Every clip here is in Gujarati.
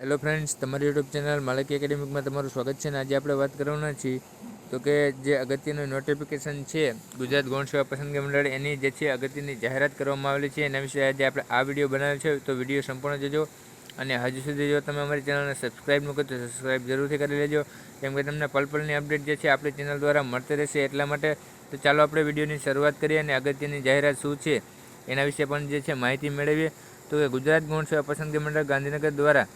હેલો ફ્રેન્ડ્સ, તમારી યુટ્યુબ ચેનલ માલકી એકેડેમિકમાં તમારું સ્વાગત છે. અને આજે આપણે વાત કરવાના છીએ તો કે જે અગત્યનું નોટિફિકેશન છે ગુજરાત ગૌણ સેવા પસંદગી મંડળ એની જે છે અગત્યની જાહેરાત કરવામાં આવેલી છે એના વિશે આજે આપણે આ વિડીયો બનાવેલ છે. તો વિડીયો સંપૂર્ણ જોજો અને હજુ સુધી જો તમે અમારી ચેનલને સબસ્ક્રાઈબ ન કરો તો સબસ્ક્રાઈબ જરૂરથી કરી લેજો, કેમ કે તમને પલપલની અપડેટ જે છે આપણી ચેનલ દ્વારા મળતી રહેશે એટલા માટે. તો ચાલો આપણે વિડીયોની શરૂઆત કરીએ અને અગત્યની જાહેરાત શું છે એના વિશે પણ જે છે માહિતી મેળવીએ. તો કે ગુજરાત ગૌણ સેવા પસંદગી મંડળ ગાંધીનગર દ્વારા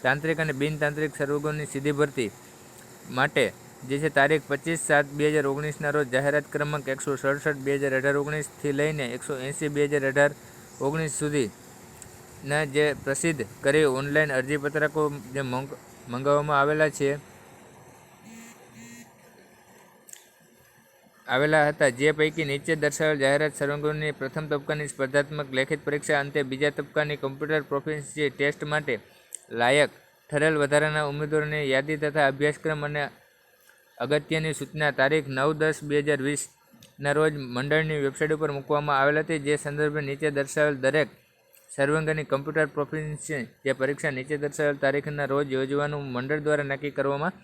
તાંત્રિક અને બિનતાંત્રિક સર્વગુણની સીધી ભરતી માટે જે છે તારીખ 25/7/2019 રોજ જાહેરાત ક્રમાંક 167/2018-19થી લઈને 180/2018-19 સુધીના જે પ્રસિદ્ધ કરી ઓનલાઈન અરજીપત્રકો જે મંગાવવામાં આવેલા હતા, જે પૈકી નીચે દર્શાવેલ જાહેરાત સર્વગુણની પ્રથમ તબક્કાની સ્પર્ધાત્મક લેખિત પરીક્ષા અંતે બીજા તબક્કાની કમ્પ્યુટર પ્રોફિશિયન્સી ટેસ્ટ માટે લાયક ઠરેલ વધારાના ઉમેદવારોની યાદી તથા અભ્યાસક્રમ અને અગત્યની સૂચના તારીખ 9/10/2020ના રોજ મંડળની વેબસાઇટ ઉપર મૂકવામાં આવેલ હતી. જે સંદર્ભે નીચે દર્શાવેલ દરેક સર્વાંગની કમ્પ્યુટર પ્રોફિશિયન્સી જે પરીક્ષા નીચે દર્શાવેલ તારીખના રોજ યોજવાનું મંડળ દ્વારા નક્કી કરવામાં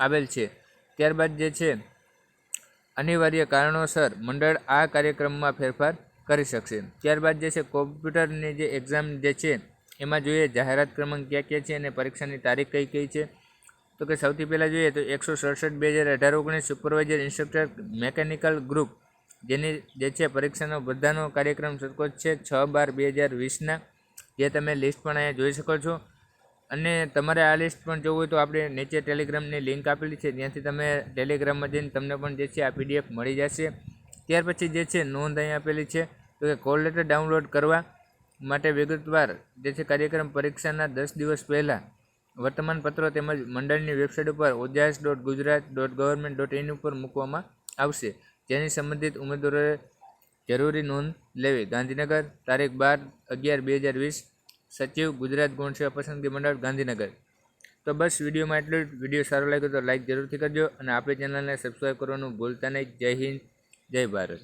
આવેલ છે. ત્યારબાદ જે છે અનિવાર્ય કારણોસર મંડળ આ કાર્યક્રમમાં ફેરફાર કરી શકશે. ત્યારબાદ જે છે કોમ્પ્યુટરની જે એક્ઝામ જે છે એમાં જોઈએ જાહેરાત ક્રમાંક ક્યાં છે અને પરીક્ષાની તારીખ કઈ છે. તો કે સૌથી પહેલાં જોઈએ તો 167/2018-19 સુપરવાઇઝર ઇન્સ્ટ્રક્ટર મેકેનિકલ ગ્રુપ જેની જે છે પરીક્ષાનો બધાનો કાર્યક્રમ સરખો જ છે 6/12/2020ના, જે તમે લિસ્ટ પણ અહીંયા જોઈ શકો છો. અને તમારે આ લિસ્ટ પણ જોવું હોય તો આપણે નીચે ટેલિગ્રામની લિંક આપેલી છે, ત્યાંથી તમે ટેલિગ્રામમાં જઈને તમને પણ જે છે આ PDF મળી જશે. ત્યાર પછી જે છે નોંધ અહીં આપેલી છે તો કે કોલ લેટર ડાઉનલોડ કરવા માટે વિગતવાર જે છે કાર્યક્રમ પરીક્ષાના 10 દિવસ પહેલાં વર્તમાનપત્રો તેમજ મંડળની વેબસાઇટ ઉપર ojas.gujarat.government.in ઉપર મૂકવામાં આવશે, જેની સંબંધિત ઉમેદવારોએ જરૂરી નોંધ લેવી. ગાંધીનગર, તારીખ 12/11/2020, સચિવ ગુજરાત ગૌણ સેવા પસંદગી મંડળ ગાંધીનગર. તો બસ વિડીયોમાં એટલું જ. વિડીયો સારો લાગ્યો તો લાઈક જરૂરથી કરજો અને આપણી ચેનલને સબસ્ક્રાઈબ કરવાનું ભૂલતા નહીં. જય હિન્દ, જય ભારત.